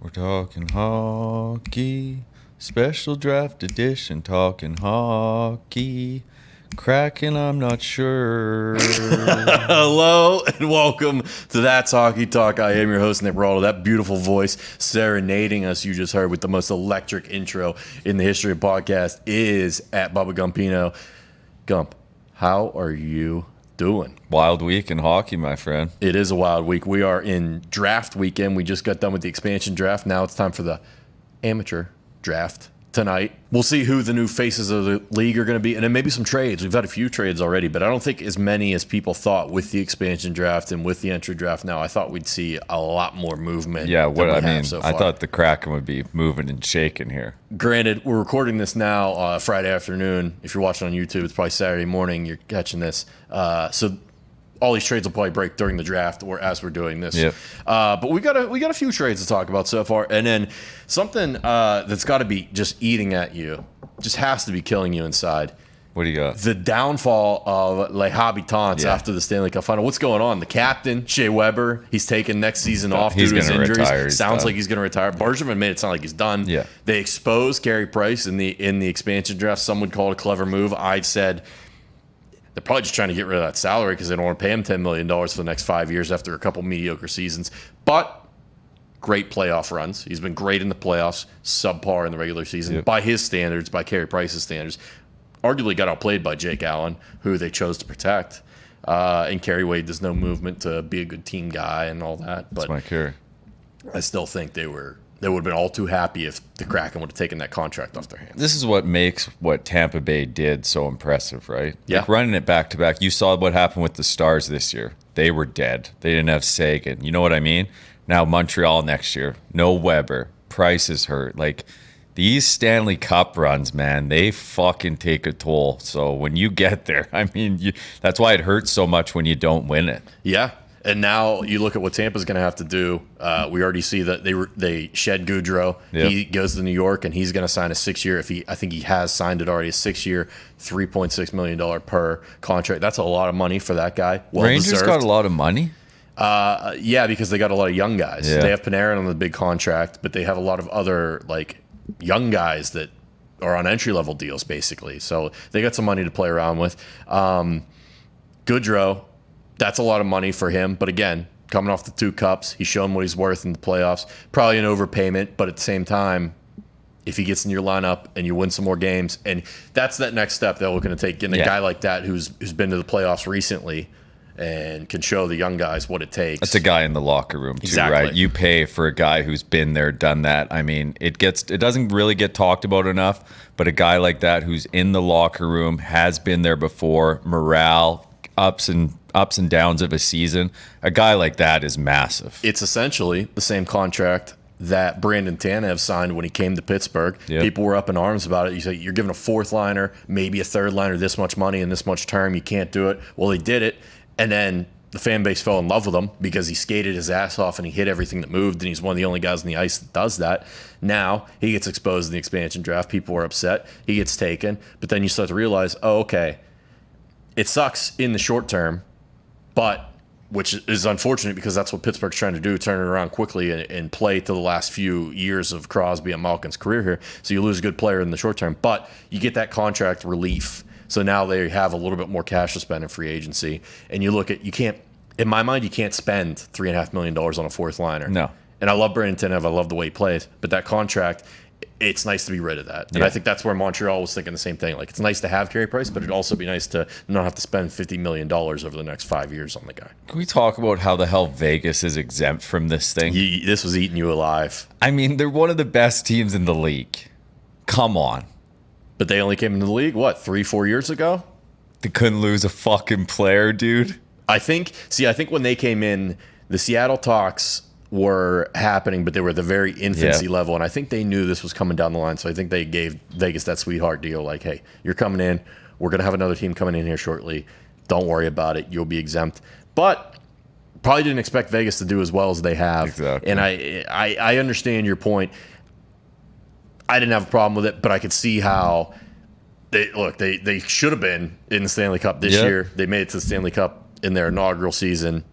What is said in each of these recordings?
We're talking hockey, special draft edition, talking hockey. Kraken, I'm not sure. Hello and welcome to That's Hockey Talk. I am your host, Nick Beraldo. That beautiful voice serenading us you just heard with the most electric intro in the history of podcast is at Bubba Gumpino. Gump, how are you doing? Wild week in hockey, my friend. It is a wild week. We are in draft weekend. We just got done with the expansion draft. Now it's time for the amateur draft tonight. We'll see who the new faces of the league are going to be, and then maybe some trades. We've had a few trades already, but I don't think as many as people thought with the expansion draft and with the entry draft now. I thought we'd see a lot more movement. Yeah, what I mean, so I thought the Kraken would be moving and shaking here. Granted, we're recording this now Friday afternoon. If you're watching on YouTube, it's probably Saturday morning you're catching this. So all these trades will probably break during the draft or as we're doing this. Yep. But we got a few trades to talk about so far. And then something that's got to be just eating at you, just has to be killing you inside. What do you got? The downfall of Les Habitants after the Stanley Cup final. What's going on? The captain, Shea Weber, he's taking next season off due to his injuries. Retire. Sounds like he's going to retire. Bergevin made it sound like he's done. Yeah. They exposed Carey Price in the expansion draft. Some would call it a clever move. I said they're probably just trying to get rid of that salary because they don't want to pay him $10 million for the next 5 years after a couple mediocre seasons. But great playoff runs. He's been great in the playoffs, subpar in the regular season by his standards, by Carey Price's standards. Arguably got outplayed by Jake Allen, who they chose to protect. And Kerry Wade does no movement to be a good team guy and all that. That's but my Kerry. I still think they would have been all too happy if the Kraken would have taken that contract off their hands. This is what makes what Tampa Bay did so impressive, right? Yeah. Like running it back to back. You saw what happened with the Stars this year. They were dead. They didn't have Sagan. You know what I mean? Now Montreal next year. No Weber. Price is hurt. Like these Stanley Cup runs, man, they fucking take a toll. So when you get there, I mean, that's why it hurts so much when you don't win it. Yeah. And now you look at what Tampa's going to have to do. We already see that they shed GOODROW. Yep. He goes to New York, and he's going to sign a 6-year. I think he has signed it already, a 6-year, $3.6 million per contract. That's a lot of money for that guy. Well Rangers deserved. got a lot of money. Yeah, because they got a lot of young guys. Yeah. They have Panarin on the big contract, but they have a lot of other like young guys that are on entry level deals, basically. So they got some money to play around with. GOODROW. That's a lot of money for him. But again, coming off the 2 cups, he's shown what he's worth in the playoffs. Probably an overpayment, but at the same time, if he gets in your lineup and you win some more games, and that's that next step that we're going to take. Getting a guy like that who's been to the playoffs recently and can show the young guys what it takes. That's a guy in the locker room too, right? You pay for a guy who's been there, done that. I mean, it doesn't really get talked about enough, but a guy like that who's in the locker room, has been there before, morale, ups and downs of a season, a guy like that is massive. It's essentially the same contract that Brandon Tanev signed when he came to Pittsburgh. Yep. People were up in arms about it. You say, you're giving a 4th liner, maybe a 3rd liner, this much money and this much term. You can't do it. Well, he did it. And then the fan base fell in love with him because he skated his ass off and he hit everything that moved, and he's one of the only guys on the ice that does that. Now he gets exposed in the expansion draft. People are upset. He gets taken. But then you start to realize, oh, okay, it sucks in the short term, but which is unfortunate because that's what Pittsburgh's trying to do, turn it around quickly and play to the last few years of Crosby and Malkin's career here. So you lose a good player in the short term, but you get that contract relief. So now they have a little bit more cash to spend in free agency. And you look at, in my mind, you can't spend $3.5 million on a 4th liner. No. And I love Brandon Tanev. I love the way he plays. But that contract, it's nice to be rid of that. And I think that's where Montreal was thinking the same thing. Like, it's nice to have Carey Price, but it'd also be nice to not have to spend $50 million over the next 5 years on the guy. Can we talk about how the hell Vegas is exempt from this thing? This was eating you alive. I mean, they're one of the best teams in the league. Come on. But they only came into the league, 3-4 years ago? They couldn't lose a fucking player, dude. I think when they came in, the Seattle talks were happening, but they were at the very infancy level, and I think they knew this was coming down the line, so I think they gave Vegas that sweetheart deal, like, hey, you're coming in, we're going to have another team coming in here shortly, don't worry about it, you'll be exempt. But probably didn't expect Vegas to do as well as they have. Exactly. And I understand your point. I didn't have a problem with it, but I could see how they should have been in the Stanley Cup this year. They made it to the Stanley Cup in their inaugural season.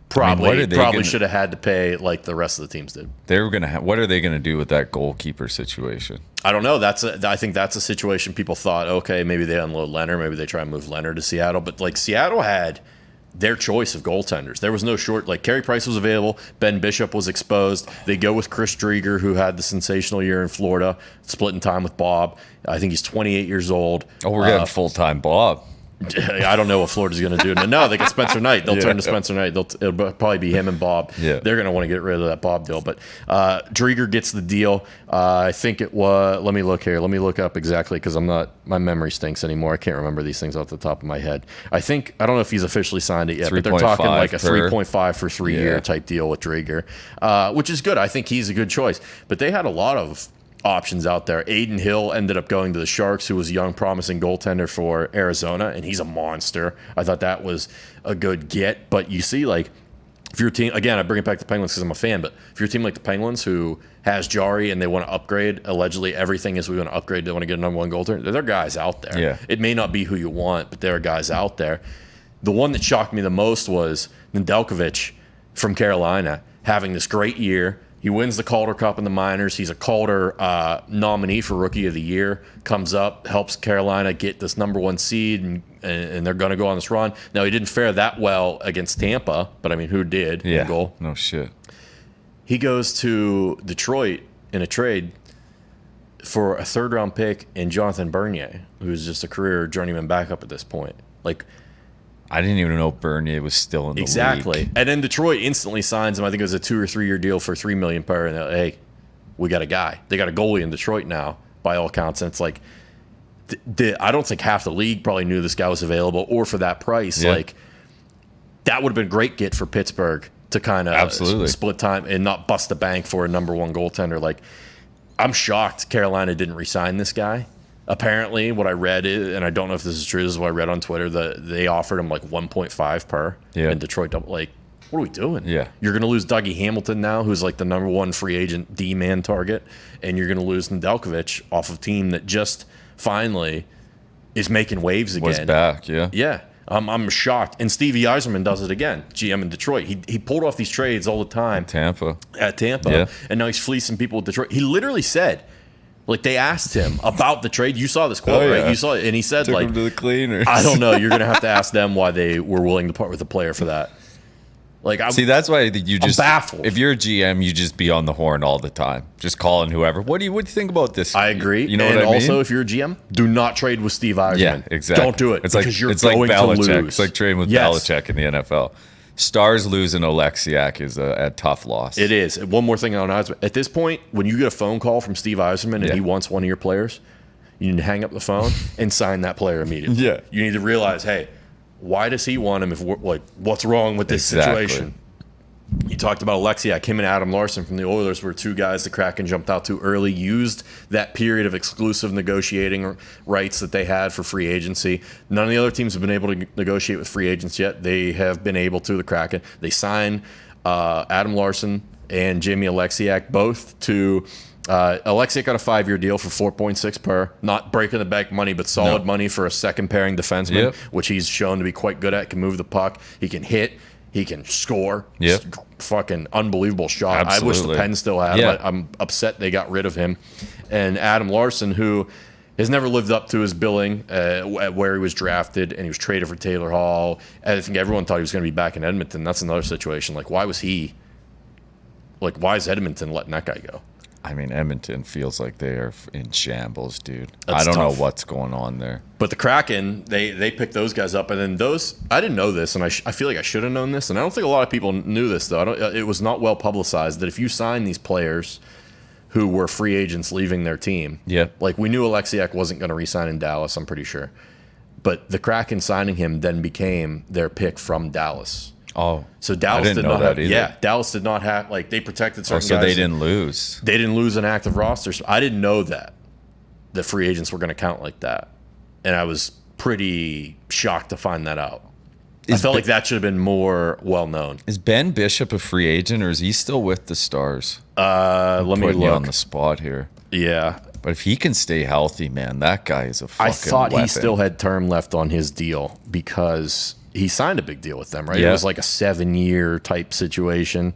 Probably should have had to pay like the rest of the teams did. They were gonna. What are they gonna do with that goalkeeper situation? I don't know. I think that's a situation people thought, okay, maybe they unload Leonard, maybe they try and move Leonard to Seattle. But like Seattle had their choice of goaltenders. There was no short. Like Carey Price was available. Ben Bishop was exposed. They go with Chris Drieger, who had the sensational year in Florida, splitting time with Bob. I think he's 28 years old. Oh, we're getting full-time Bob. I don't know what Florida's going to do. No, they get Spencer Knight. They'll turn to Spencer Knight. It'll probably be him and Bob. Yeah. They're going to want to get rid of that Bob deal. But Drieger gets the deal. I think it was. Let me look here. Let me look up exactly because my memory stinks anymore. I can't remember these things off the top of my head. I don't know if he's officially signed it yet, but they're talking like a 3.5 for 3 year type deal with Drieger, which is good. I think he's a good choice. But they had a lot of options out there. Aiden Hill ended up going to the Sharks, who was a young, promising goaltender for Arizona, and he's a monster. I thought that was a good get. But you see, like, if your team, again, I bring it back to the Penguins because I'm a fan, but if your team like the Penguins, who has Jari and they want to upgrade, allegedly everything is we want to upgrade, they want to get a number one goaltender, there are guys out there. Yeah. It may not be who you want, but there are guys out there. The one that shocked me the most was Nedeljkovic from Carolina having this great year. He wins the Calder Cup in the minors. He's a Calder nominee for Rookie of the Year. Comes up, helps Carolina get this number one seed, and they're going to go on this run. Now, he didn't fare that well against Tampa, but, I mean, who did? Yeah, in goal? no shit. He goes to Detroit in a trade for a third-round pick and Jonathan Bernier, who's just a career journeyman backup at this point. Like, I didn't even know Bernier was still in the league. And then Detroit instantly signs him. I think it was a 2 or 3 year deal for $3 million per. And hey, we got a guy. They got a goalie in Detroit now, by all accounts. And it's like, I don't think half the league probably knew this guy was available, or for that price. Yeah. Like, that would have been a great get for Pittsburgh to kind of split time and not bust the bank for a number one goaltender. Like, I'm shocked Carolina didn't re-sign this guy. Apparently, what I read is, and I don't know if this is true, this is what I read on Twitter, that they offered him like 1.5 per. Yeah. And Detroit, like, what are we doing? Yeah. You're going to lose Dougie Hamilton now, who's like the number one free agent D-man target, and you're going to lose Nedeljkovic off of a team that just finally is making waves again. Was back, yeah. Yeah. I'm shocked. And Stevie Yzerman does it again, GM in Detroit. He pulled off these trades all the time. At Tampa. Yeah. And now he's fleecing people with Detroit. He literally said, like, they asked him about the trade. You saw this quote, right? You saw it, and he said, Took him to the cleaners. I don't know. You're going to have to ask them why they were willing to part with a player for that. Like, See, that's why you just, I'm baffled. If you're a GM, you just be on the horn all the time, just calling whoever. What do you think about this? I agree. You know and what I mean? Also, if you're a GM, do not trade with Steve Yzerman. Yeah, exactly. Don't do it. It's like going Belichick. to lose. It's like trading with Belichick in the NFL. Stars losing Oleksiak is a tough loss. It is. One more thing on Yzerman. At this point, when you get a phone call from Steve Yzerman and he wants one of your players, you need to hang up the phone and sign that player immediately. Yeah. You need to realize, hey, why does he want him? What's wrong with this situation? You talked about Oleksiak. Him and Adam Larson from the Oilers were two guys the Kraken jumped out to early, used that period of exclusive negotiating rights that they had for free agency. None of the other teams have been able to negotiate with free agents yet. They have been able to, the Kraken. They signed Adam Larson and Jamie Oleksiak both to Oleksiak got a 5-year deal for 4.6 per. Not breaking the bank money, but solid money for a second pairing defenseman, which he's shown to be quite good at. Can move the puck. He can hit. He can score. Fucking unbelievable shot. Absolutely. I wish the Pen still had him. I'm upset they got rid of him. And Adam Larson, who has never lived up to his billing at where he was drafted, and he was traded for Taylor Hall. And I think everyone thought he was going to be back in Edmonton. That's another situation. Like, why was he? Like, why is Edmonton letting that guy go? I mean, Edmonton feels like they are in shambles, dude. That's I don't tough. know what's going on there. But the Kraken, they picked those guys up, and then those, I didn't know this, and I feel like I should have known this, and I don't think a lot of people knew this, though. It was not well publicized that if you sign these players who were free agents leaving their team, like we knew Oleksiak wasn't going to re-sign in Dallas, I'm pretty sure. But the Kraken signing him then became their pick from Dallas. Oh, so Dallas did not have. Yeah, Dallas did not have. Like, they protected certain guys. So they didn't lose. They didn't lose an active roster. So I didn't know that free agents were going to count like that, and I was pretty shocked to find that out. I felt like that should have been more well known. Is Ben Bishop a free agent, or is he still with the Stars? Let me look you on the spot here. Yeah, but if he can stay healthy, man, that guy is a fucking I thought weapon. He still had term left on his deal because he signed a big deal with them, right? Yeah. It was like a 7-year type situation.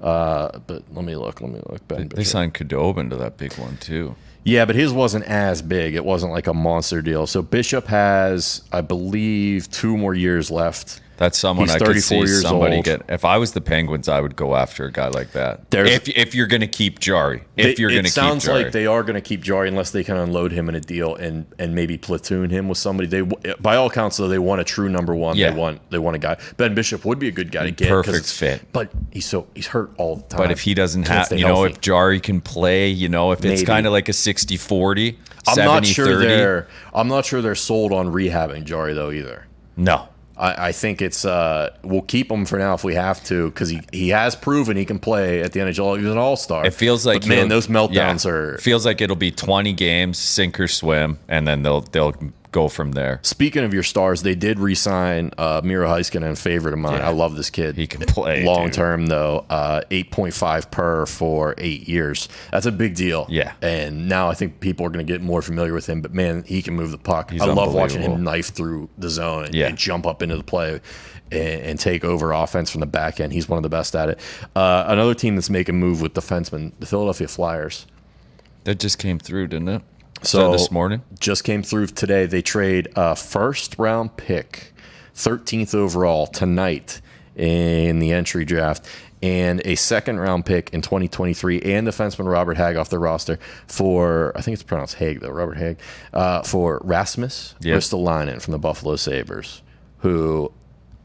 But let me look. Ben They Bishop. signed Khudobin to that big one too. Yeah, but his wasn't as big. It wasn't like a monster deal. So Bishop has, I believe, 2 more years left. That's someone He's I could 34 see years somebody old. get. If I was the Penguins, I would go after a guy like that. There's- If you're going to keep Jari, if you're going to It keep sounds Jari, like they are going to keep Jari unless they can unload him in a deal and maybe platoon him with somebody. They, by all accounts, though, they want a true number one. Yeah. They want a guy. Ben Bishop would be a good guy to get. Perfect fit. But he's hurt all the time. But if he doesn't Can't have, stay you know, healthy. if Jari can play, you know, if it's Maybe. kind of like a 60-40, I'm not sure 70-30. I'm not sure they're sold on rehabbing Jari though either. No. I think it's we'll keep him for now if we have to because he has proven he can play at the NHL. He's an all-star. It feels like but man, he'll- those meltdowns yeah. are. It feels like it'll be 20 games, sink or swim, and then they'll go from there. Speaking of your stars, they did re-sign Miro Heiskanen, favorite of mine. Yeah. I love this kid. He can play, long dude. term though. 8.5 per for 8 years. That's a big deal. Yeah. And now I think people are going to get more familiar with him. But man, he can move the puck. He's I love watching him unbelievable. knife through the zone and, Yeah. and jump up into the play and take over offense from the back end. He's one of the best at it. Another team that's making a move with defensemen, the Philadelphia Flyers. That just came through, didn't it? So this morning. just came through today. They trade a first-round pick, 13th overall tonight in the entry draft, and a second-round pick in 2023, and defenseman Robert Hagg off the roster for, I think it's pronounced Haig though, Robert Hagg, for Rasmus Ristolainen from the Buffalo Sabres, who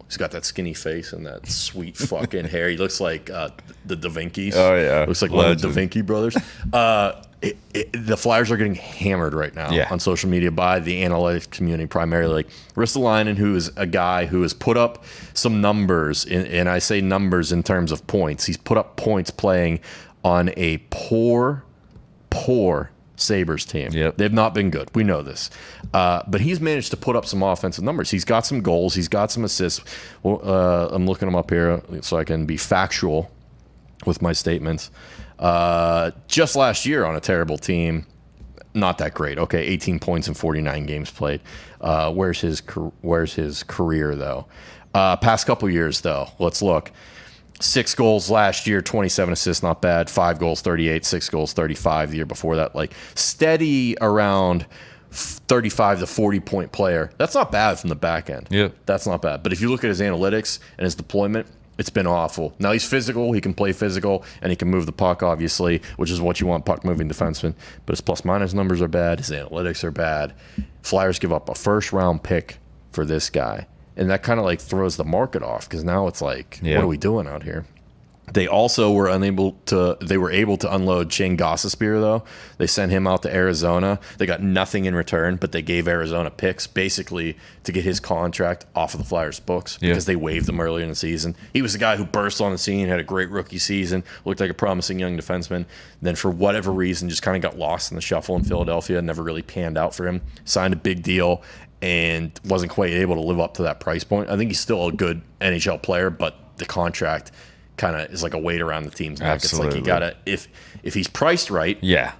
he's got that skinny face and that sweet fucking hair. He looks like the Da Vinci's. Oh, yeah. Looks like one of the Da Legend. Vinci brothers. The Flyers are getting hammered right now Yeah. on social media by the analytics community primarily. Like Ristolainen, who is a guy who has put up some numbers, and I say numbers in terms of points. He's put up points playing on a poor Sabres team. Yep. They've not been good. We know this. But he's managed to put up some offensive numbers. He's got some goals. He's got some assists. Well, I'm looking them up here so I can be factual with my statements. Just last year on a terrible team, not that great. Okay, 18 points in 49 games played. Where's his career though? Past couple years though, let's look. 6 goals last year, 27 assists, not bad. 5 goals, 38. 6 goals, 35 the year before that. Like steady around 35 to 40 point player. That's not bad from the back end. Yeah. That's not bad. But if you look at his analytics and his deployment, it's been awful. Now he's physical. He can play physical, and he can move the puck, obviously, which is what you want puck-moving defenseman. But his plus-minus numbers are bad. His analytics are bad. Flyers give up a first-round pick for this guy, and that kind of like throws the market off because now it's like, Yeah. what are we doing out here? They also were able to unload Shane Gostisbehere, though. They sent him out to Arizona. They got nothing in return, but they gave Arizona picks basically to get his contract off of the Flyers' books because they waived him earlier in the season. He was the guy who burst on the scene, had a great rookie season, looked like a promising young defenseman. Then for whatever reason, just kind of got lost in the shuffle in Philadelphia, never really panned out for him. Signed a big deal and wasn't quite able to live up to that price point. I think he's still a good NHL player, but the contract kind of is like a weight around the team's neck. Absolutely. It's like you gotta if he's priced right, Yeah.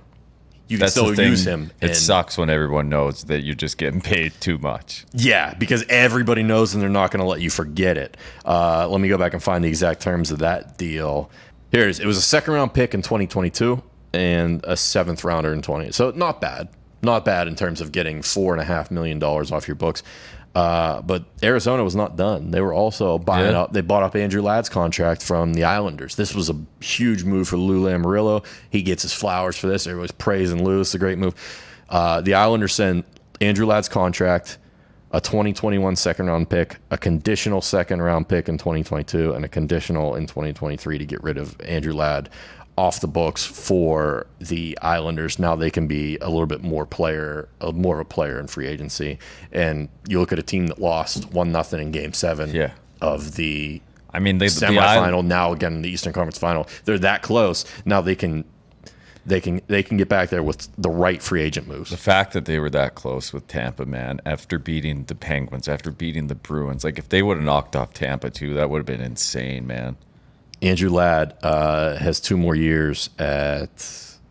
you can That's still the thing. use him. It And- sucks when everyone knows that you're just getting paid too much. Yeah, because everybody knows and they're not going to let you forget it. Let me go back and find the exact terms of that deal. Here it is. It was a second-round pick in 2022 and a seventh-rounder in 20. So not bad. Not bad in terms of getting $4.5 million off your books. But Arizona was not done. They were also buying up. They bought up Andrew Ladd's contract from the Islanders. This was a huge move for Lou Lamoriello. He gets his flowers for this. Everybody's praising Lou. It's a great move. The Islanders send Andrew Ladd's contract, a 2021 second-round pick, a conditional second-round pick in 2022, and a conditional in 2023 to get rid of Andrew Ladd off the books for the Islanders. Now they can be a little bit more of a player in free agency. And you look at a team that lost 1-0 in Game 7 of the I mean, the semifinal. Now again in the Eastern Conference Final, they're that close. Now they can get back there with the right free agent moves. The fact that they were that close with Tampa, man, after beating the Penguins, after beating the Bruins, like if they would have knocked off Tampa too, that would have been insane, man. Andrew Ladd has 2 more years at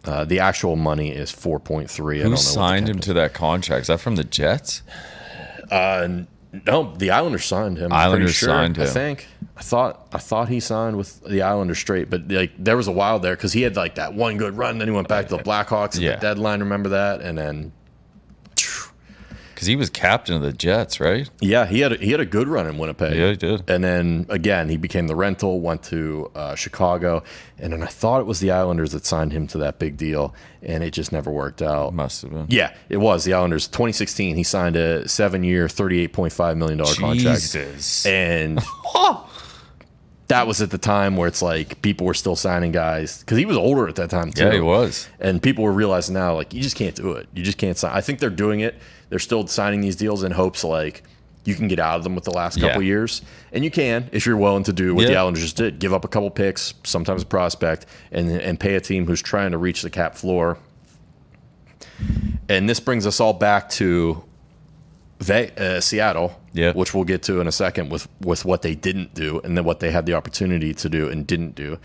the actual money is 4.3. Who signed him to that contract? Is that from the Jets? No, the Islanders signed him. Islanders signed him. I think. I thought he signed with the Islanders straight, but like there was a while there because he had like that one good run, then he went back to the Blackhawks at the deadline. Remember that? And then because he was captain of the Jets, right? yeah, he had a good run in Winnipeg. Yeah, he did. And then again, he became the rental, went to Chicago, and then I thought it was the Islanders that signed him to that big deal, and it just never worked out. Must have been. Yeah, it was the Islanders. 2016, he signed a 7-year, $38.5 million contract. Jesus. And that was at the time where it's like people were still signing guys because he was older at that time too. Yeah, he was. And people were realizing now, like, you just can't do it. You just can't sign. I think they're doing it. They're still signing these deals in hopes like you can get out of them with the last couple years, and you can if you're willing to do what the Islanders just did: give up a couple picks, sometimes a prospect, and pay a team who's trying to reach the cap floor. And this brings us all back to Seattle, which we'll get to in a second with what they didn't do and then what they had the opportunity to do and didn't do.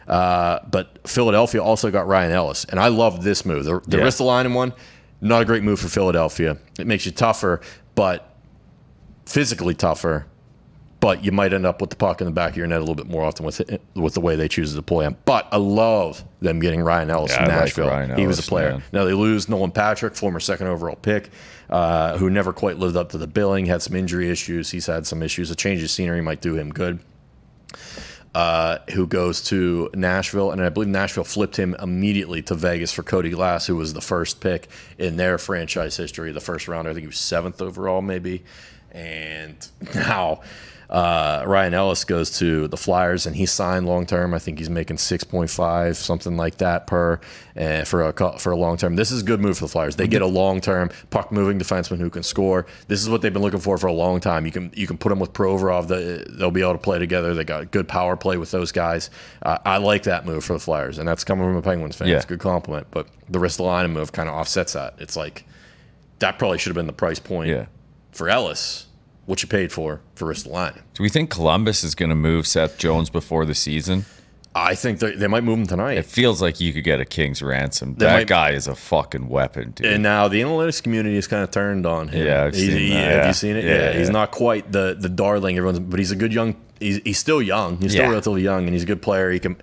But Philadelphia also got Ryan Ellis, and I love this move. The Ristolainen one, not a great move for Philadelphia. It makes you tougher, but physically tougher. But you might end up with the puck in the back of your net a little bit more often with the way they choose to deploy him. But I love them getting Ryan Ellis from Nashville. He was a player. Man. Now they lose Nolan Patrick, former second overall pick, who never quite lived up to the billing, had some injury issues. He's had some issues. A change of scenery might do him good. Who goes to Nashville, and I believe Nashville flipped him immediately to Vegas for Cody Glass, who was the first pick in their franchise history, the first rounder. I think he was 7th overall, maybe. And now Ryan Ellis goes to the Flyers, and he's signed long term. I think he's making 6.5, something like that per for a long term. This is a good move for the Flyers. They get a long term puck moving defenseman who can score. This is what they've been looking for a long time. You can put them with Provorov. They'll be able to play together. They got good power play with those guys. I like that move for the Flyers, and that's coming from a Penguins fan. It's a good compliment. But the Ristolainen move kind of offsets that. It's like that probably should have been the price point for Ellis. What you paid for Ristolainen. Do we think Columbus is going to move Seth Jones before the season? I think they might move him tonight. It feels like you could get a king's ransom. Guy is a fucking weapon, dude. And now the analytics community is kind of turned on him. Yeah, I've seen that. Have you seen it? Yeah, he's not quite the darling but he's a good young. He's still young. He's still relatively young, and he's a good player. He can.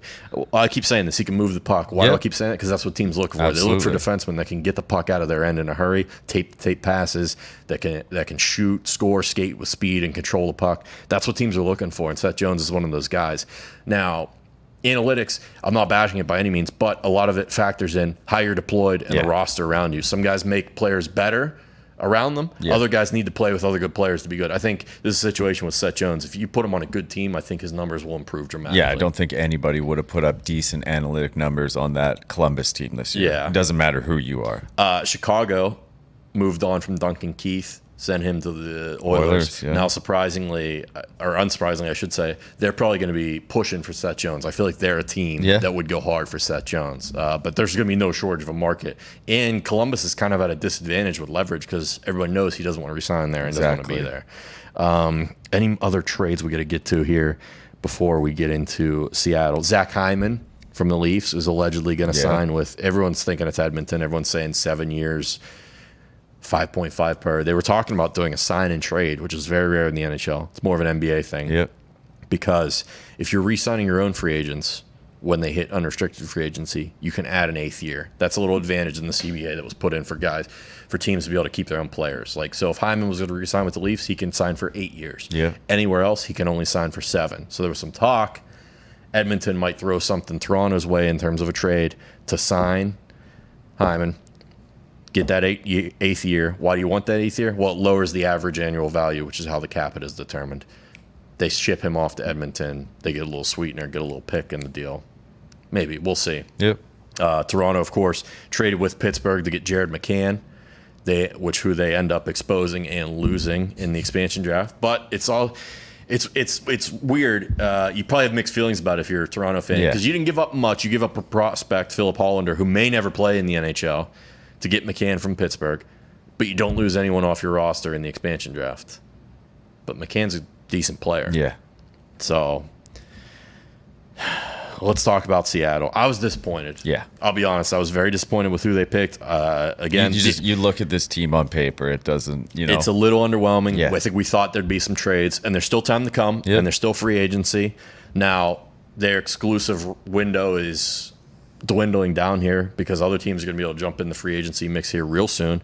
I keep saying this. He can move the puck. Why do I keep saying it? Because that's what teams look for. Absolutely. They look for defensemen that can get the puck out of their end in a hurry, tape passes, that can shoot, score, skate with speed, and control the puck. That's what teams are looking for, and Seth Jones is one of those guys. Now, analytics, I'm not bashing it by any means, but a lot of it factors in how you're deployed and the roster around you. Some guys make players better around them. Other guys need to play with other good players to be good. I think this is a situation with Seth Jones. If you put him on a good team, I think his numbers will improve dramatically. Yeah, I don't think anybody would have put up decent analytic numbers on that Columbus team this year. Yeah. It doesn't matter who you are. Chicago moved on from Duncan Keith, sent him to the Oilers. Now, surprisingly, or unsurprisingly, I should say, they're probably going to be pushing for Seth Jones. I feel like they're a team that would go hard for Seth Jones. But there's going to be no shortage of a market. And Columbus is kind of at a disadvantage with leverage because everyone knows he doesn't want to resign there and doesn't want to be there. Any other trades we got to get to here before we get into Seattle? Zach Hyman from the Leafs is allegedly going to sign with, everyone's thinking it's Edmonton. Everyone's saying 7 years. 5.5 per. They were talking about doing a sign and trade, which is very rare in the NHL. It's more of an NBA thing. Yep. Because if you're re-signing your own free agents when they hit unrestricted free agency, you can add an 8th year. That's a little advantage in the CBA that was put in for teams to be able to keep their own players. Like, so if Hyman was going to re-sign with the Leafs, he can sign for 8 years. Yeah. Anywhere else, he can only sign for 7. So there was some talk. Edmonton might throw something Toronto's way in terms of a trade to sign Hyman. Get that 8th year. Why do you want that 8th year? Well, it lowers the average annual value, which is how the cap is determined. They ship him off to Edmonton. They get a little sweetener, get a little pick in the deal. Maybe. We'll see. Yep. Toronto, of course, traded with Pittsburgh to get Jared McCann, who they end up exposing and losing in the expansion draft. But it's weird. You probably have mixed feelings about it if you're a Toronto fan because you didn't give up much. You give up a prospect, Philip Hollander, who may never play in the NHL, to get McCann from Pittsburgh, but you don't lose anyone off your roster in the expansion draft. But McCann's a decent player. Yeah. So let's talk about Seattle. I was disappointed. Yeah. I'll be honest. I was very disappointed with who they picked. Again, You look at this team on paper, it doesn't, it's a little underwhelming. Yeah. I think we thought there'd be some trades, and there's still time to come, Yep. and there's still free agency. Now, their exclusive window is dwindling down here because other teams are going to be able to jump in the free agency mix here real soon.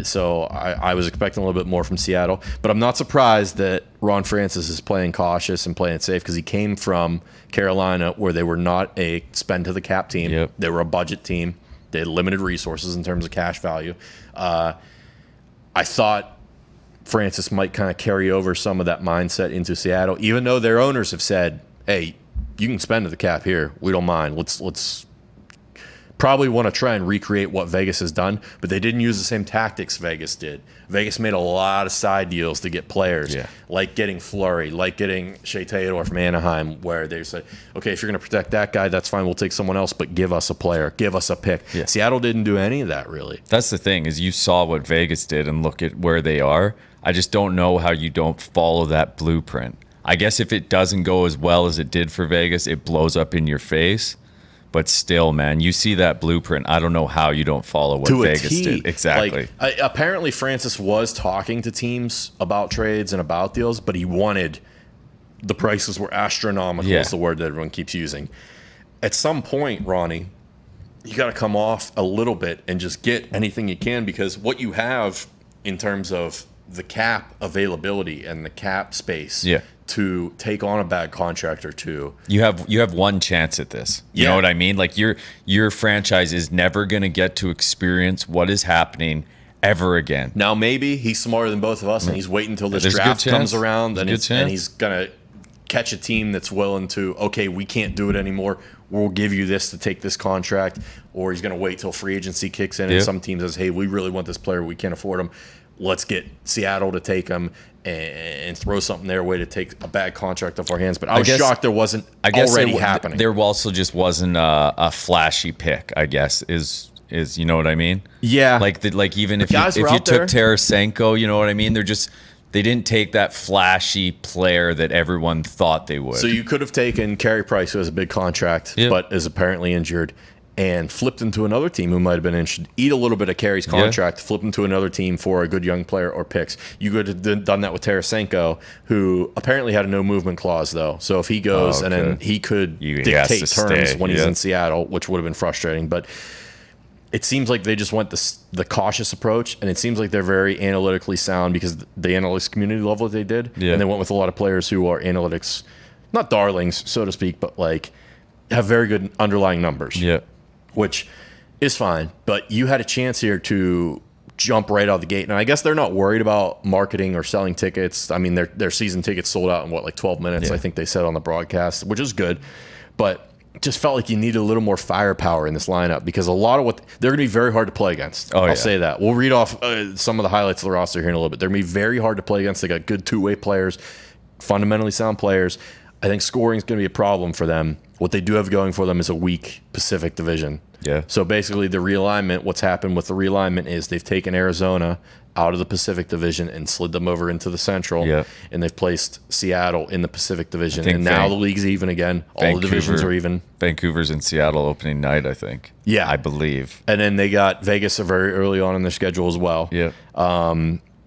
So I was expecting a little bit more from Seattle, but I'm not surprised that Ron Francis is playing cautious and playing it safe because he came from Carolina where they were not a spend to the cap team. Yep. They were a budget team. They had limited resources in terms of cash value. I thought Francis might kind of carry over some of that mindset into Seattle, even though their owners have said, hey, you can spend to the cap here. We don't mind. Let's probably want to try and recreate what Vegas has done, but they didn't use the same tactics Vegas did. Vegas made a lot of side deals to get players, like getting Fleury, like getting Shea Theodore from Anaheim, where they say, okay, if you're going to protect that guy, that's fine. We'll take someone else, but give us a player, give us a pick. Yeah. Seattle didn't do any of that, really. That's the thing, is you saw what Vegas did and look at where they are. I just don't know how you don't follow that blueprint. I guess if it doesn't go as well as it did for Vegas, it blows up in your face. But still, man, you see that blueprint. I don't know how you don't follow what Vegas did. Exactly. Apparently, Francis was talking to teams about trades and about deals, but he wanted the prices were astronomical, is the word that everyone keeps using. At some point, Ronnie, you got to come off a little bit and just get anything you can, because what you have in terms of the cap availability and the cap space to take on a bad contract or two. You have one chance at this. You know what I mean? Like your franchise is never going to get to experience what is happening ever again. Now maybe he's smarter than both of us and he's waiting until this draft comes around and he's going to catch a team that's willing to, okay, we can't do it anymore. We'll give you this to take this contract. Or he's going to wait till free agency kicks in and some team says, hey, we really want this player. We can't afford him. Let's get Seattle to take him and throw something their way to take a bad contract off our hands. But I was shocked there wasn't already happening. There also just wasn't a flashy pick, I guess, is you know what I mean? Yeah. Like even if you took Tarasenko, you know what I mean? They didn't take that flashy player that everyone thought they would. So you could have taken Carey Price, who has a big contract, but is apparently injured, and flipped into another team who might have been interested. Eat a little bit of Carey's contract, flip into another team for a good young player or picks. You could have done that with Tarasenko, who apparently had a no movement clause, though. So if he goes, and then he could dictate terms when he's in Seattle, which would have been frustrating. But it seems like they just went the cautious approach, and it seems like they're very analytically sound because the analytics community loved what they did. Yeah. And they went with a lot of players who are analytics, not darlings, so to speak, but like have very good underlying numbers. Yeah. Which is fine, but you had a chance here to jump right out of the gate. And I guess they're not worried about marketing or selling tickets. I mean, their season tickets sold out in, 12 minutes, I think they said on the broadcast, which is good. But it just felt like you needed a little more firepower in this lineup because a lot of they're going to be very hard to play against. I'll say that. We'll read off some of the highlights of the roster here in a little bit. They're going to be very hard to play against. They got good two-way players, fundamentally sound players. I think scoring is going to be a problem for them. What they do have going for them is a weak Pacific Division. Yeah. So basically the realignment, what's happened with the realignment is they've taken Arizona out of the Pacific Division and slid them over into the Central. Yeah. And they've placed Seattle in the Pacific Division. And now the league's even again. All the divisions are even. Vancouver's in Seattle opening night, I think. Yeah. I believe. And then they got Vegas very early on in their schedule as well. Yeah.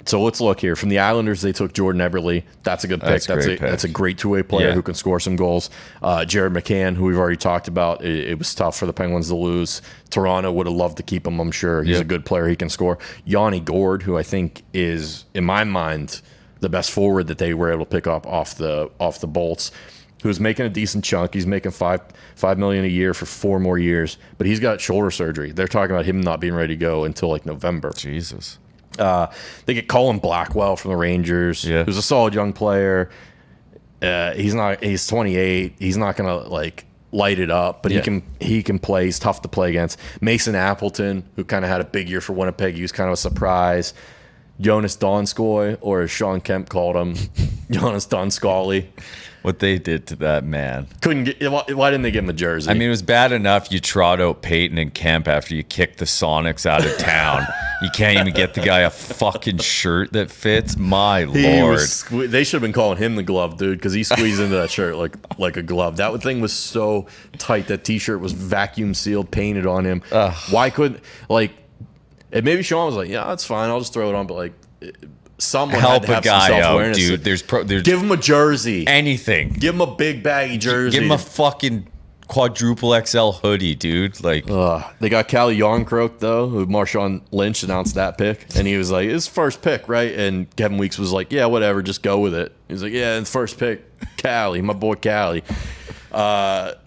So let's look here. From the Islanders, they took Jordan Eberle. That's a good pick. That's a great two-way player who can score some goals. Jared McCann, who we've already talked about, it was tough for the Penguins to lose. Toronto would have loved to keep him, I'm sure. He's a good player. He can score. Yanni Gourde, who I think is, in my mind, the best forward that they were able to pick up off the Bolts, who's making a decent chunk. He's making $5 million a year for 4 more years, but he's got shoulder surgery. They're talking about him not being ready to go until like November. Jesus. They get Colin Blackwell from the Rangers, who's a solid young player. He's 28. He's not gonna like light it up, but he can play. He's tough to play against. Mason Appleton, who kind of had a big year for Winnipeg, he was kind of a surprise. Jonas Donskoy, or as Sean Kemp called him, Jonas Donskali. What they did to that man. Why didn't they give him a jersey? I mean, it was bad enough you trot out Peyton and Kemp after you kicked the Sonics out of town. You can't even get the guy a fucking shirt that fits. My He lord. they should have been calling him the glove, dude, because he squeezed into that shirt like a glove. That thing was so tight. That T-shirt was vacuum sealed, painted on him. Why couldn't and maybe Sean was like, yeah, that's fine. I'll just throw it on. But like, someone Help had to a have some guy out, self-awareness. dude. There's Give him a jersey. anything. Give him a big baggy jersey. Give him a fucking quadruple XL hoodie, dude. Like, They got Callie Yarncroke, though, who Marshawn Lynch announced that pick. And he was like, his first pick, right? And Kevin Weeks was like, yeah, whatever, just go with it. He's like, yeah, it's first pick, Callie, my boy Callie.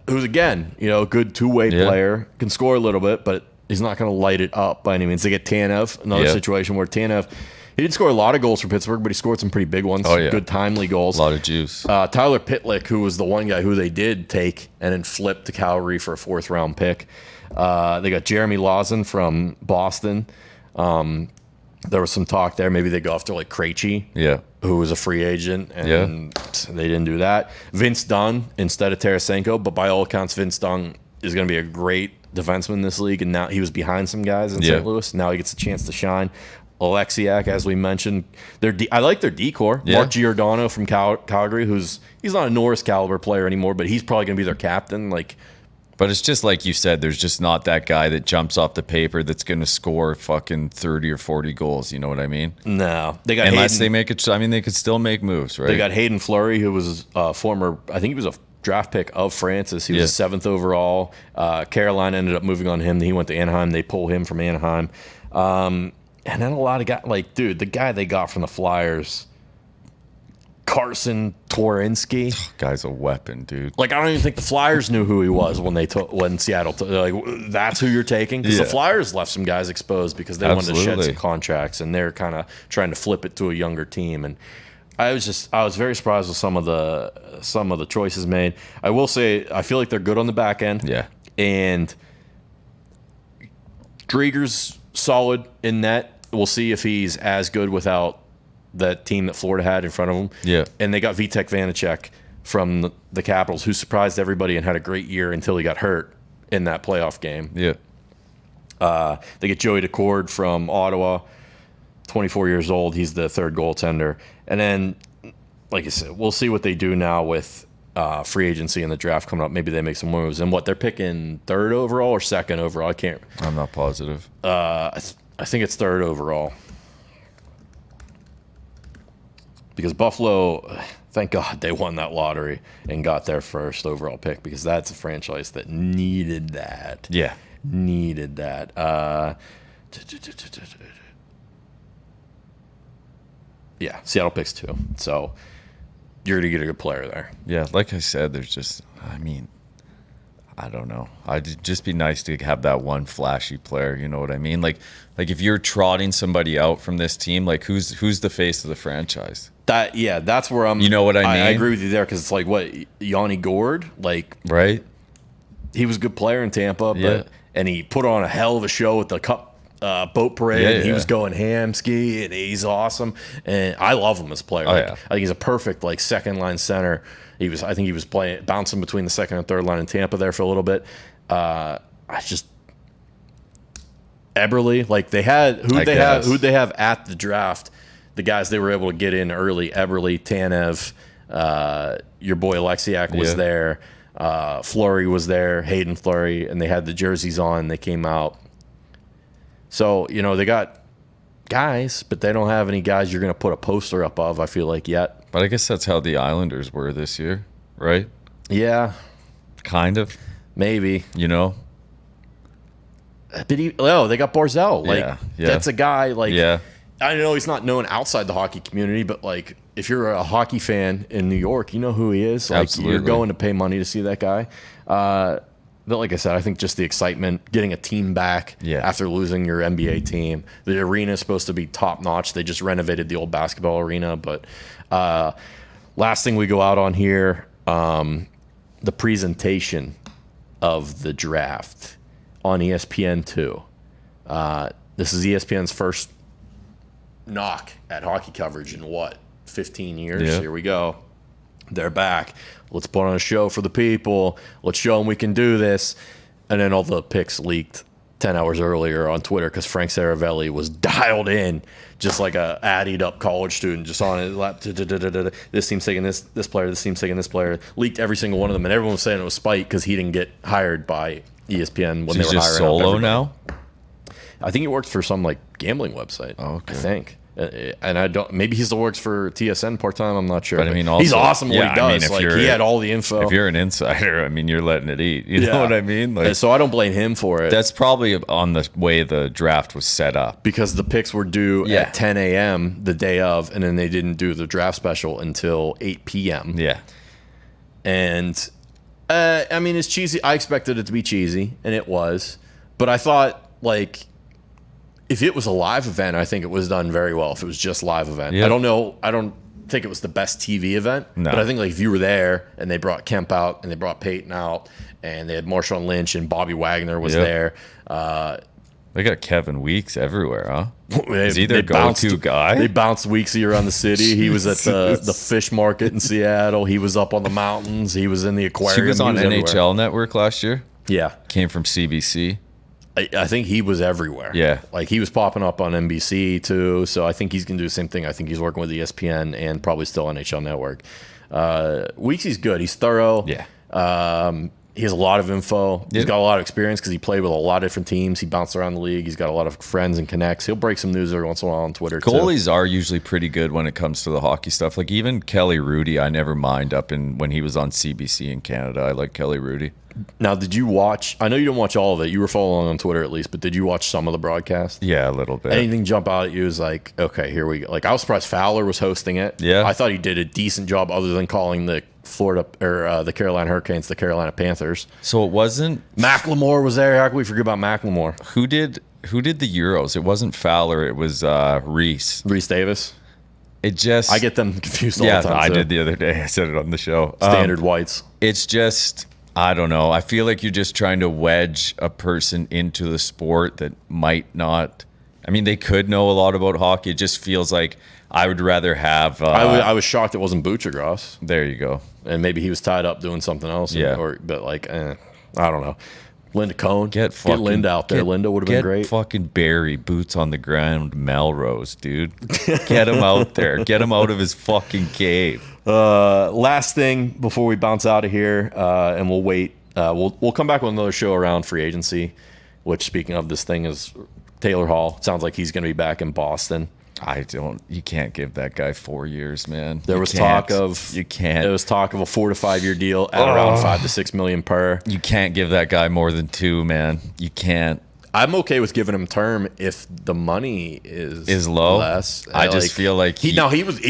Who's, again, a good two-way player, can score a little bit, but he's not going to light it up by any means. They get Tanev, another situation where Tanev, he didn't score a lot of goals for Pittsburgh, but he scored some pretty big ones. Oh, yeah. Good timely goals. a lot of juice. Tyler Pitlick, who was the one guy who they did take and then flipped to Calgary for a fourth-round pick. They got Jeremy Lawson from Boston. There was some talk there. Maybe they go after like Krejci, who was a free agent, and they didn't do that. Vince Dunn instead of Tarasenko, but by all accounts, Vince Dunn is going to be a great defenseman in this league, and now he was behind some guys in St. Louis. Now he gets a chance to shine. Alexiak, as we mentioned, I like their decor. Mark Giordano from Calgary, he's not a Norris caliber player anymore, but he's probably going to be their captain. But it's just like you said, there's just not that guy that jumps off the paper that's going to score fucking 30 or 40 goals. You know what I mean? No. They got Unless they make it. I mean, they could still make moves, right? They got Hayden Fleury, who was former, I think he was a draft pick of Francis. He was 7th overall. Carolina ended up moving on him. He went to Anaheim. They pull him from Anaheim. And then a lot of guys, the guy they got from the Flyers, Carson Twarynski. Guy's a weapon, dude. I don't even think the Flyers knew who he was when Seattle that's who you're taking, because the Flyers left some guys exposed because they wanted to shed some contracts, and they're kind of trying to flip it to a younger team. And I was very surprised with some of the choices made. I will say I feel like they're good on the back end. Yeah. And Drieger's solid in net. We'll see if he's as good without that team that Florida had in front of him. Yeah. And they got Vitek Vanacek from the Capitals, who surprised everybody and had a great year until he got hurt in that playoff game. Yeah. They get Joey Decord from Ottawa, 24 years old. He's the third goaltender. And then, like I said, we'll see what they do now with free agency and the draft coming up. Maybe they make some moves. And they're picking third overall or second overall? I'm not positive. I think it's third overall. Because Buffalo, thank God they won that lottery and got their first overall pick, because that's a franchise that needed that. Yeah. Needed that. Yeah, Seattle picks 2. So you're going to get a good player there. Yeah, like I said, there's just, I don't know. I'd just be nice to have that one flashy player. You know what I mean? Like if you're trotting somebody out from this team, who's the face of the franchise? That's where I'm. You know what I mean? I agree with you there, because it's Yanni Gourde, right? He was a good player in Tampa, and he put on a hell of a show at the Cup boat parade. He was going ham ski, and he's awesome. And I love him as a player. I think he's a perfect second line center. I think he was bouncing between the second and third line in Tampa there for a little bit. Eberle, who'd they have at the draft? The guys they were able to get in early: Eberle, Tanev, your boy Alexiak was there, Fleury was there, Hayden Fleury, and they had the jerseys on. They came out. So they got guys, but they don't have any guys you're going to put a poster up of, I feel like, yet. But I guess that's how the Islanders were this year, right? Yeah. Kind of. Maybe. But they got Barzal. That's a guy, I know he's not known outside the hockey community, but if you're a hockey fan in New York, you know who he is. Absolutely. You're going to pay money to see that guy. But like I said, I think just the excitement, getting a team back after losing your NBA team. The arena is supposed to be top notch. They just renovated the old basketball arena. But last thing we go out on here, the presentation of the draft on ESPN2. This is ESPN's first knock at hockey coverage in 15 years? Yeah. Here we go. They're back. Let's put on a show for the people. Let's show them we can do this. And then all the picks leaked 10 hours earlier on Twitter because Frank Saravelli was dialed in, just like a added up college student, just on his lap. This team's taking this player, this team's taking this player. Leaked every single one of them, and everyone was saying it was spite because he didn't get hired by ESPN when they were he's just hiring solo now. I think he works for some like gambling website. Oh, okay. I think. And I don't. Maybe he still works for TSN part time. I'm not sure. But I mean, also, he's awesome at what he does. I mean, like he had all the info. If you're an insider, I mean, you're letting it eat. You know what I mean? Like, so I don't blame him for it. That's probably on the way the draft was set up. Because the picks were due at 10 a.m. the day of, and then they didn't do the draft special until 8 p.m. Yeah. And I mean, it's cheesy. I expected it to be cheesy, and it was. But I thought, like, if it was a live event, I think it was done very well. If it was just live event, I don't know. I don't think it was the best TV event, but I think like if you were there and they brought Kemp out and they brought Peyton out and they had Marshawn Lynch and Bobby Wagner was there. They got Kevin Weeks everywhere, huh? Is he their go-to guy? They bounced Weeksy around the city. He was at the fish market in Seattle. He was up on the mountains. He was in the aquarium. He was on NHL Network last year. Yeah. Came from CBC. I think he was everywhere. Yeah. Like he was popping up on NBC too. So I think he's going to do the same thing. I think he's working with ESPN and probably still NHL Network. Weeksy's good. He's thorough. Yeah. He has a lot of info. He's got a lot of experience because he played with a lot of different teams. He bounced around the league. He's got a lot of friends and connects. He'll break some news every once in a while on Twitter Goalies are usually pretty good when it comes to the hockey stuff. Like even Kelly Rudy, I never mind when he was on CBC in Canada. I like Kelly Rudy. Now, did you watch? I know you didn't watch all of it. You were following on Twitter at least, but did you watch some of the broadcast? Yeah, a little bit. Anything jump out at you as like, okay, here we go. Like I was surprised Fowler was hosting it. Yeah, I thought he did a decent job, other than calling the Florida or the Carolina Hurricanes the Carolina Panthers. So it wasn't Macklemore was there. How can we forget about Macklemore? Who did the Euros? It wasn't Fowler. It was Reese Davis. It just I get them confused all the time. I did the other day. I said it on the show. Standard whites. It's just. I don't know. I feel like you're just trying to wedge a person into the sport that might not. I mean, they could know a lot about hockey. It just feels like I would rather have. I was shocked it wasn't Buchagras. There you go. And maybe he was tied up doing something else. But like, I don't know. Linda Cohn. Get Linda out there. Linda would have been great. Fucking Barry, boots on the ground, Melrose, dude. Get him out there. Get him out of his fucking cave. Last thing before we bounce out of here, and we'll wait. We'll come back with another show around free agency, which, speaking of this thing, is Taylor Hall. Sounds like he's going to be back in Boston. You can't give that guy 4 years, man. There was talk of a 4 to 5 year deal at around $5 to $6 million per. You can't give that guy more than 2, man. You can't. I'm okay with giving him term if the money is low. Less. I just feel like he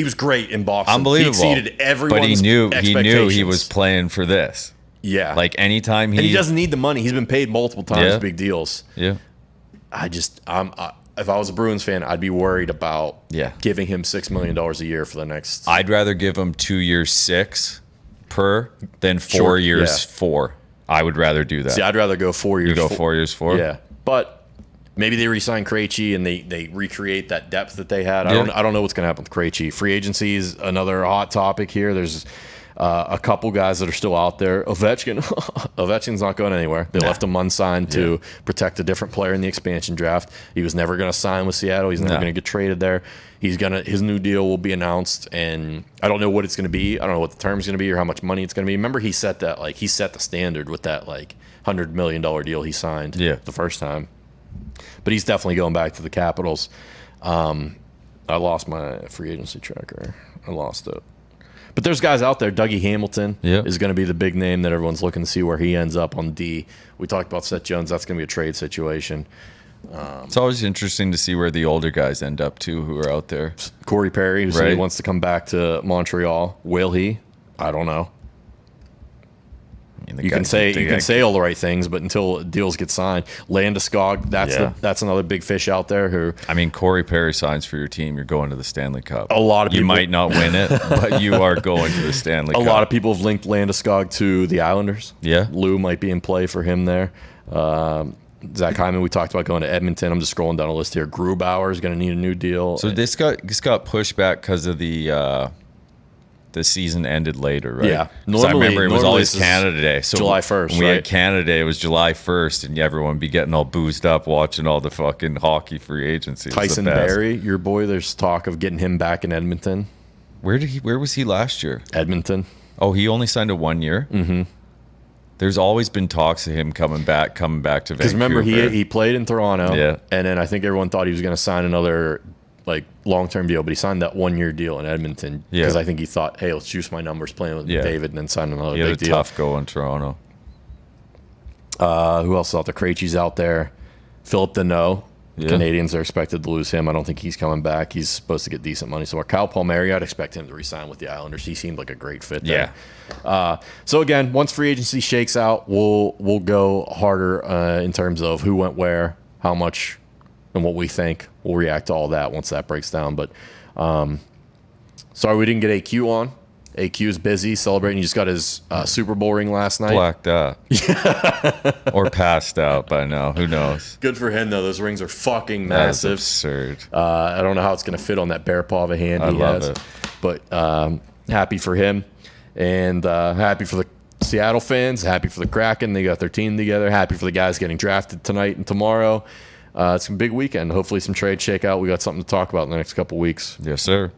was great in Boston. Unbelievable. He exceeded everyone's but he knew he was playing for this. Yeah. Like anytime he doesn't need the money. He's been paid multiple times, big deals. Yeah. If I was a Bruins fan, I'd be worried about giving him $6 million a year for the next. I'd rather give him 2 years 6 per than 4 years 4. I would rather do that. See, I'd rather go 4 years. You go 4 years 4? Yeah. But maybe they re-sign Krejci and they recreate that depth that they had. I don't know what's going to happen with Krejci. Free agency is another hot topic here. There's a couple guys that are still out there. Ovechkin's not going anywhere. They left him unsigned to protect a different player in the expansion draft. He was never going to sign with Seattle. He's never going to get traded there. His new deal will be announced, and I don't know what it's going to be. I don't know what the term's going to be or how much money it's going to be. Remember, he set the standard with that $100 million deal he signed the first time. But he's definitely going back to the Capitals. I lost my free agency tracker. I lost it. But there's guys out there. Dougie Hamilton is going to be the big name that everyone's looking to see where he ends up on D. We talked about Seth Jones. That's going to be a trade situation. It's always interesting to see where the older guys end up, too, who are out there. Corey Perry, who said he wants to come back to Montreal. Will he? I don't know. I mean, you can say all the right things, but until deals get signed, Landeskog, that's another big fish out there. Who I mean, Corey Perry signs for your team. You're going to the Stanley Cup. A lot of people, you might not win it, but you are going to the Stanley Cup. A lot of people have linked Landeskog to the Islanders. Yeah, Lou might be in play for him there. Zach Hyman, we talked about going to Edmonton. I'm just scrolling down a list here. Grubauer is going to need a new deal. So this got pushed back because of the the season ended later, right? Yeah. 'Cause I remember it was normally always this is Canada Day. So July 1st, when we right? had Canada Day, it was July 1st, and everyone be getting all boozed up watching all the fucking hockey free agency. It was the Tyson best. Barrie, your boy, there's talk of getting him back in Edmonton. Where was he last year? Edmonton. Oh, he only signed a 1 year? Mm-hmm. There's always been talks of him coming back to Vancouver. Because remember, he played in Toronto. Yeah. And then I think everyone thought he was going to sign another like long-term deal, but he signed that 1 year deal in Edmonton because Yeah. I think he thought, hey, let's juice my numbers playing with Yeah. David and then sign another He had big a deal. tough go in Toronto. Who else is out there? Krejci's out there. Philip Deneau. Yeah. Canadians are expected to lose him. I don't think he's coming back. He's supposed to get decent money. So Kyle Palmieri, I'd expect him to resign with the Islanders. He seemed like a great fit there. So again, once free agency shakes out, we'll go harder in terms of who went where, how much, and what we think. We'll react to all that once that breaks down. But sorry we didn't get AQ on. AQ's busy celebrating. He just got his Super Bowl ring last night. Blacked out. Or passed out by now. Who knows? Good for him, though. Those rings are fucking That's massive. absurd. I don't know how it's going to fit on that bear paw of a hand I he love has. it. But happy for him. And happy for the Seattle fans. Happy for the Kraken. They got their team together. Happy for the guys getting drafted tonight and tomorrow. It's a big weekend. Hopefully some trade shakeout. We got something to talk about in the next couple weeks. Yes, sir.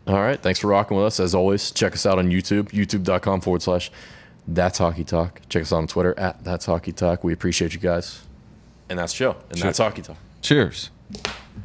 All right. Thanks for rocking with us. As always, check us out on YouTube, youtube.com/That's Hockey Talk. Check us out on Twitter @That's Hockey Talk. We appreciate you guys. And that's the show. And that's Hockey Talk. Cheers.